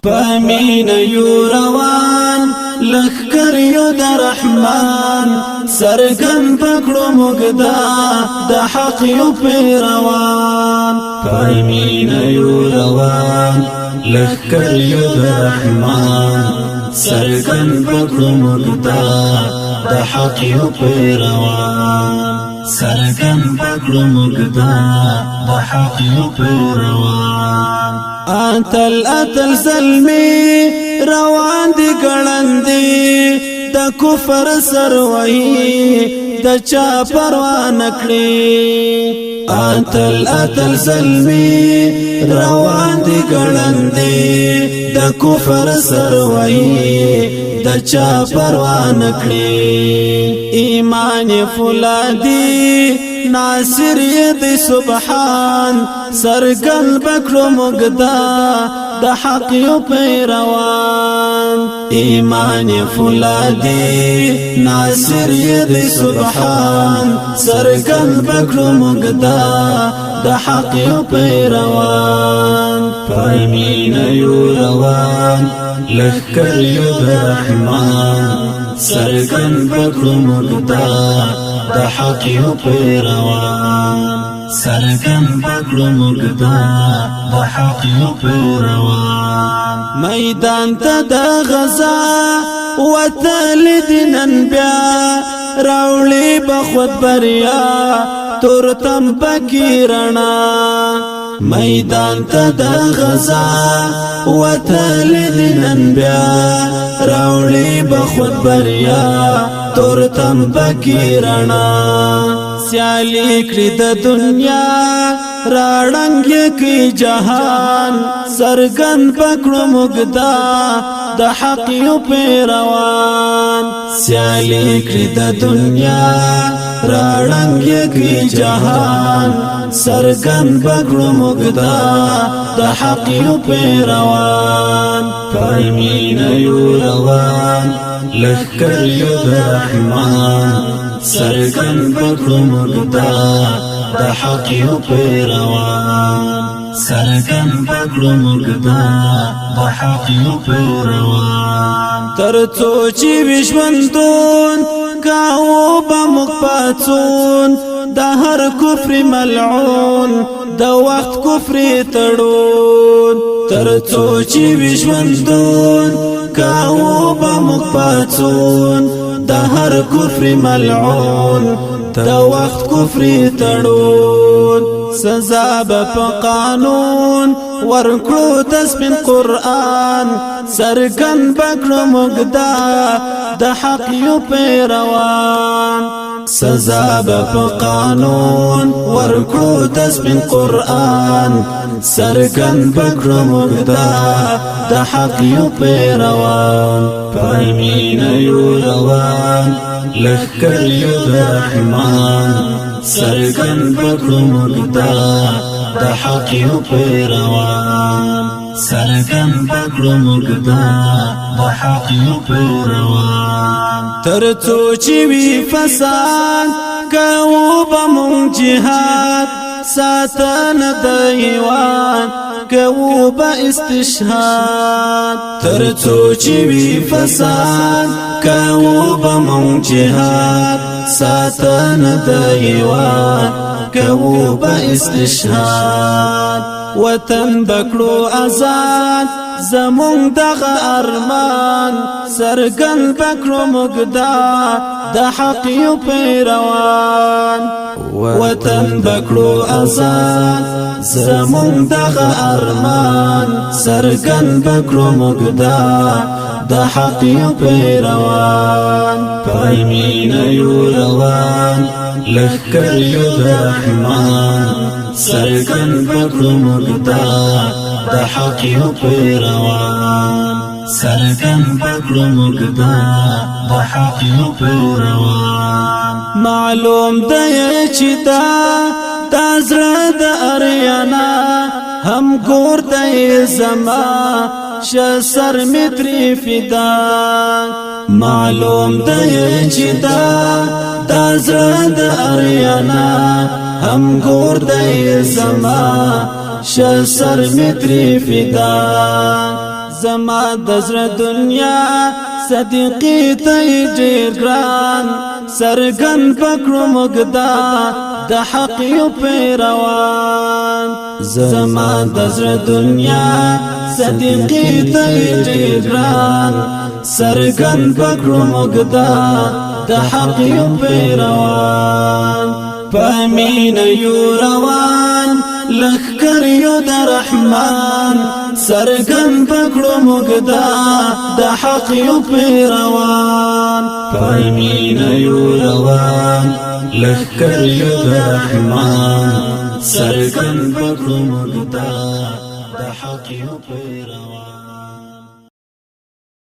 پامین یو روان لخکر یو د رحمان سرګن پکړو مګدا د حق یو پیروان پامین یو روان لخکر یو د رحمان سرګن پکړو مګدا د حق یو پیروان سرګن پکړو مګدا د حق یو پیروان اتل سلمی روان دی ګړندې د کفر سروي د چا پروا نکړي اتل سلمی روان دی ګړندې د کفر سروي د چا پروا نکړي ایمان فولادی ناصر ید سبحان سرګل بکړو مګدا د حق یو پیروان ایمان فولادی ناصر ید سبحان سرګل بکړو مګدا د حق یو پیروان پامین یو روان لخکر یو د رحمان سرګن بکړو مګدا د حق یو پیروان سرګن پکړو مګدا د حق یو پیروان میدان ته د غزا وتل دینن بیا راولي بخوت بریا تورتم پکیرنا میدان ته د غزا وتل دینن بیا راولي بخوت بریا تورتم پکیرنا سیالی کړی د دنیا راړنګ کی جهان سرګن پکړو مګدا د حق یو پیروان سیالی کړی د دنیا راړنګ کی جهان سرګن پکړو مګدا د حق یو پیروان پامین یو روان لخکر یو د رحمان سرګن پکړو مګدا د حق یو پیروان سرګن پکړو مګدا د حق یو پیروان ترڅو چې وشوندون کاو به مخ پاتون د هر کفر ملعون د وخت کفر تړون ترڅو چې وشوندون کاو به مخ پاتون د هر کفر ملعون د وخت کفر تړون سزا په قانون ورکړو تسبین قرآن سرګن پکړو مګدا د حق یو پیروان سزا په قانون ورکړو تسبین قرآن سرګن پکړو مګدا د حق یو پیروان پامین یو روان لخکر یو د رحمان سرګن پکړو مګدا د حق یو پیروان سرګن پکړو مګدا د حق یو پیروان ترڅو چې وی فساد کوو به مونږ جهاد ساتن د ایوان کوو به استشهاد ترڅو چې وی فساد کوو به مونږ جهاد ساتن د ایوان کوو به استشهاد وطن بکړو آزاد زمون دغه ارمان سرګن بکړو مګدا د حق یو پیروان وطن بکړو آزاد زمون دغه ارمان سرګن بکړو مګدا د حق یو پیروان پامین یو روان لخکر یو د رحمان سرګن پکړو مګدا د حق یو پیروان سرګن پکړو مګدا د حق یو پیروان معلوم دی چې دا زړه د اریانا هم ګور دی زما شسر متری فدا معلوم دی چې دا زړه د اریانا هم ګور دی زما شسر متری فدا زما دزر دنیا صدیقی تی ډیر ګران سرګن پکړو مګدا د حق یو پیروان زما دزر دنیا صدیقی تی ډیر ګران سرګن پکړو مګدا د حق یو پیروان پامین یو روان لخکر یو د رحمان سرګن پکړو مګدا د حق یو پیروان پامین یو روان لخکر یو د رحمان سرګن پکړو مګدا د حق یو پیروان